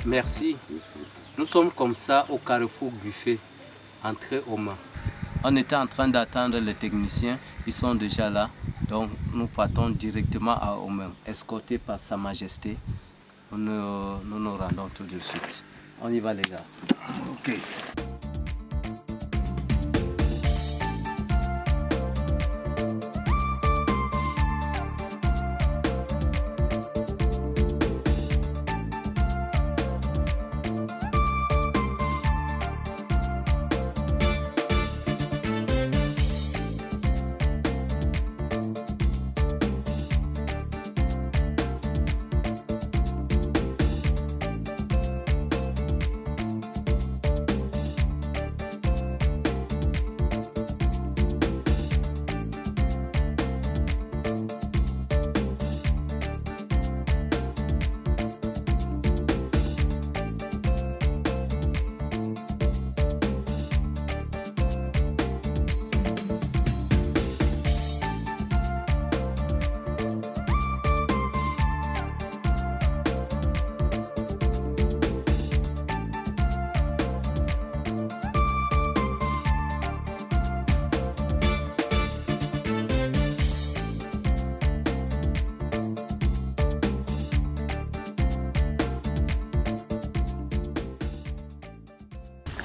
Merci. Nous sommes comme ça au carrefour Buffet, entrée aux mains. On était en train d'attendre les techniciens, ils sont déjà là. Donc nous partons directement à Omen, escortés par Sa Majesté. Nous nous rendons tout de suite. On y va les gars. Ok.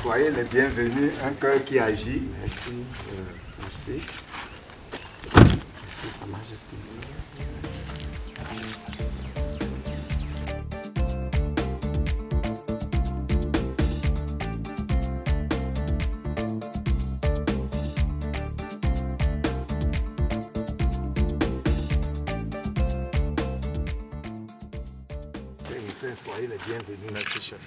Soyez les bienvenus, un cœur qui agit. Merci, merci. Merci, Sa Majesté. Techniciens, soyez les bienvenus. Merci, chef.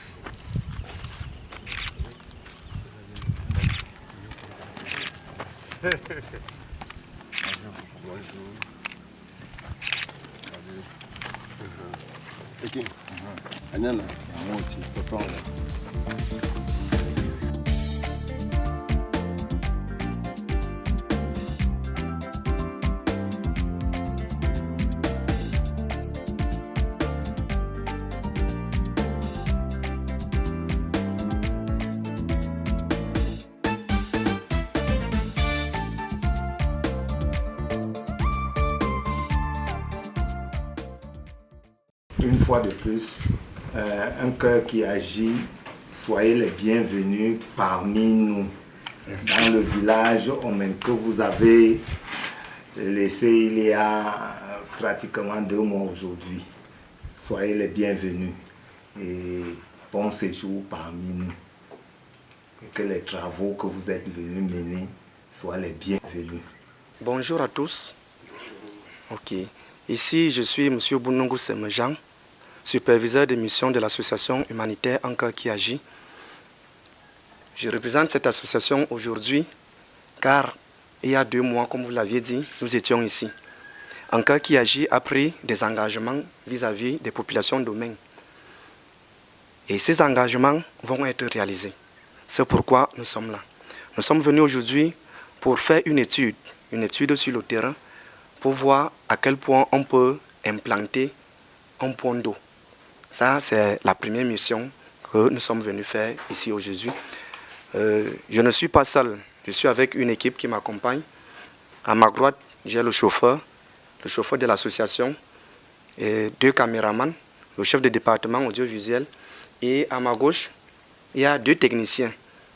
Bonjour. Pekin. Anana, moi aussi, de toute façon. Une fois de plus, un cœur qui agit, soyez les bienvenus parmi nous. Dans le village que vous avez laissé il y a pratiquement 2 mois aujourd'hui. Soyez les bienvenus et bon séjour parmi nous. Et que les travaux que vous êtes venus mener soient les bienvenus. Bonjour à tous. Ok. Ici, je suis M. Bounongou Semejan, superviseur de mission de l'association humanitaire Un Cœur qui agit. Je représente cette association aujourd'hui car il y a 2 mois, comme vous l'aviez dit, nous étions ici. Un Cœur qui agit a pris des engagements vis-à-vis des populations d'Omen. Et ces engagements vont être réalisés. C'est pourquoi nous sommes là. Nous sommes venus aujourd'hui pour faire une étude sur le terrain, pour voir à quel point on peut implanter un point d'eau. Ça, c'est la première mission que nous sommes venus faire ici aujourd'hui. Je ne suis pas seul, je suis avec une équipe qui m'accompagne. À ma droite, j'ai le chauffeur de l'association, et 2 caméramans, le chef de département audiovisuel. Et à ma gauche, il y a 2 techniciens.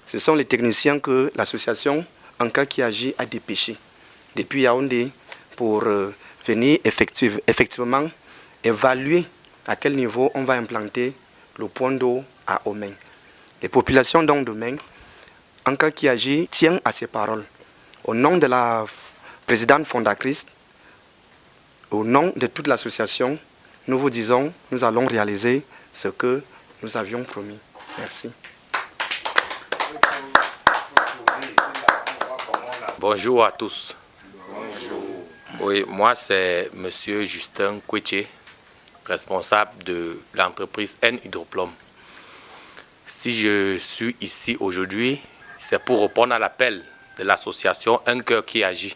Ce sont les techniciens que l'association Un Cœur qui agit a dépêchés depuis Yaoundé pour venir effectivement évaluer à quel niveau on va implanter le point d'eau à Omen. Les populations donc d'Omen, Un Cœur qui agit tient à ses paroles. Au nom de la présidente fondatrice, au nom de toute l'association, nous vous disons, nous allons réaliser ce que nous avions promis. Merci. Bonjour à tous. Bonjour. Oui, moi c'est M. Justin Koueché, responsable de l'entreprise N Hydroplomb. Si je suis ici aujourd'hui, c'est pour répondre à l'appel de l'association Un Cœur qui agit,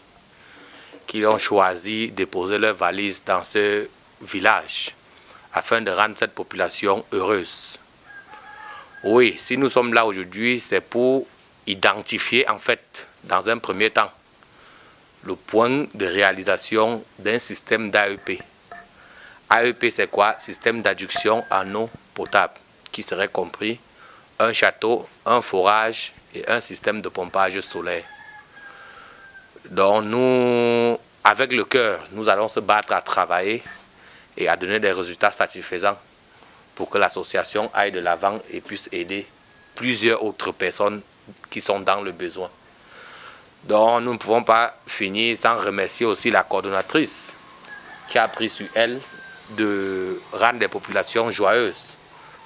qui ont choisi de poser leurs valises dans ce village afin de rendre cette population heureuse. Oui, si nous sommes là aujourd'hui, c'est pour identifier en fait, dans un premier temps, le point de réalisation d'un système d'AEP. AEP, c'est quoi? Système d'adduction en eau potable, qui serait compris un château, un forage et un système de pompage solaire. Donc nous, avec le cœur, nous allons se battre à travailler et à donner des résultats satisfaisants pour que l'association aille de l'avant et puisse aider plusieurs autres personnes qui sont dans le besoin. Donc nous ne pouvons pas finir sans remercier aussi la coordonnatrice qui a pris sur elle de rendre les populations joyeuses.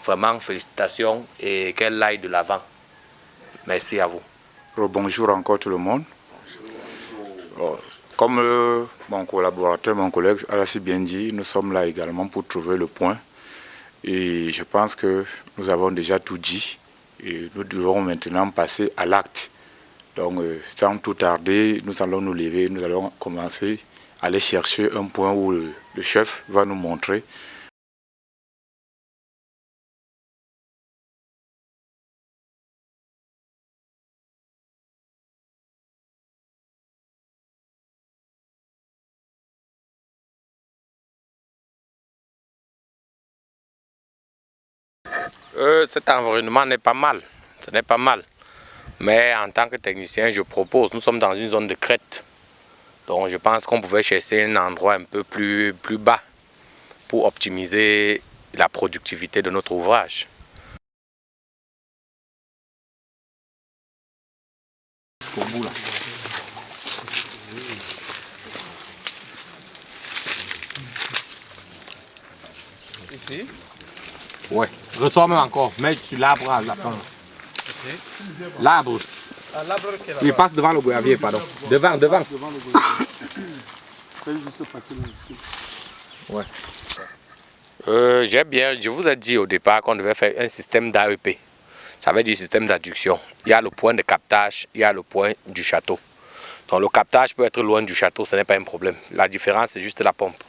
Vraiment, félicitations et qu'elle aille de l'avant. Merci à vous. Bonjour encore tout le monde. Comme mon collaborateur, mon collègue l'a si bien dit, nous sommes là également pour trouver le point. Et je pense que nous avons déjà tout dit et nous devons maintenant passer à l'acte. Donc sans tout tarder, nous allons nous lever, nous allons commencer à aller chercher un point où le chef va nous montrer. Cet environnement n'est pas mal, ce n'est pas mal. Mais en tant que technicien, je propose, nous sommes dans une zone de crête. Donc je pense qu'on pouvait chercher un endroit un peu plus bas pour optimiser la productivité de notre ouvrage. Ici? Ouais, ressors même encore, mets sur l'arbre à la fin. L'arbre. Ah, l'arbre qui est là-bas. Il passe devant le goyavier, pardon. Devant. Ouais. Je vous ai dit au départ qu'on devait faire un système d'AEP. Ça veut dire système d'adduction. Il y a le point de captage, il y a le point du château. Donc le captage peut être loin du château, ce n'est pas un problème. La différence, c'est juste la pompe.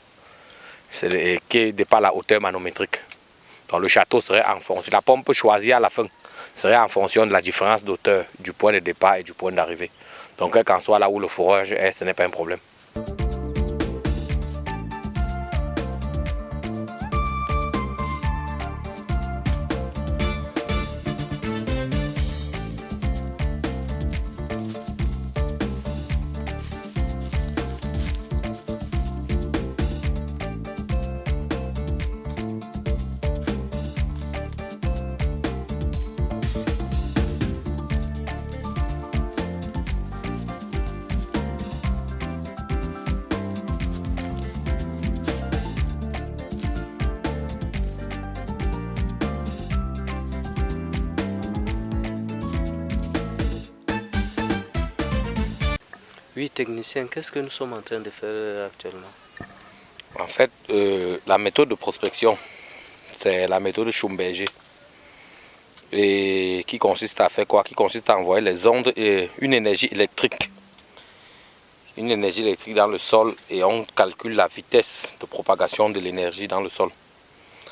Qui dépasse la hauteur manométrique. Donc le château serait en fonction. La pompe choisie à la fin serait en fonction de la différence d'auteur du point de départ et du point d'arrivée. Donc quel qu'en soit là où le forage est, ce n'est pas un problème. Oui, technicien, qu'est-ce que nous sommes en train de faire actuellement? En fait, la méthode de prospection, c'est la méthode Schumberger. Et qui consiste à faire quoi? Qui consiste à envoyer les ondes et une énergie électrique. Une énergie électrique dans le sol et on calcule la vitesse de propagation de l'énergie dans le sol.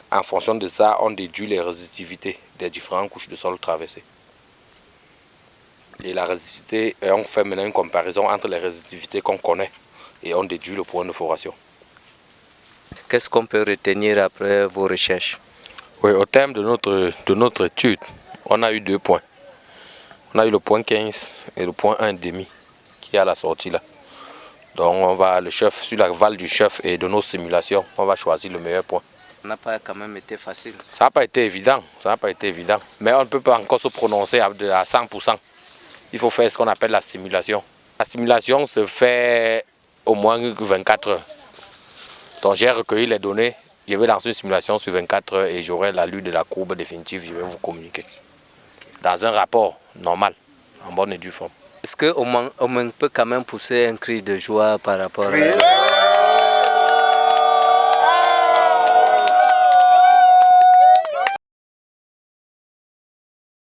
En fonction de ça, on déduit les résistivités des différentes couches de sol traversées. Et la résistivité, on fait maintenant une comparaison entre les résistivités qu'on connaît et on déduit le point de foration. Qu'est-ce qu'on peut retenir après vos recherches? Oui, au terme de notre étude, on a eu 2 points. On a eu le point 15 et le point 1,5 qui est à la sortie là. Donc le chef, sur la valve du chef et de nos simulations, on va choisir le meilleur point. Ça n'a pas quand même été facile. Ça n'a pas été évident, mais on ne peut pas encore se prononcer à 100%. Il faut faire ce qu'on appelle la simulation. La simulation se fait au moins 24 heures. Donc j'ai recueilli les données, je vais lancer une simulation sur 24 heures et j'aurai la lue de la courbe définitive, je vais vous communiquer. Dans un rapport normal, en bonne et due forme. Est-ce qu'on peut quand même pousser un cri de joie par rapport à...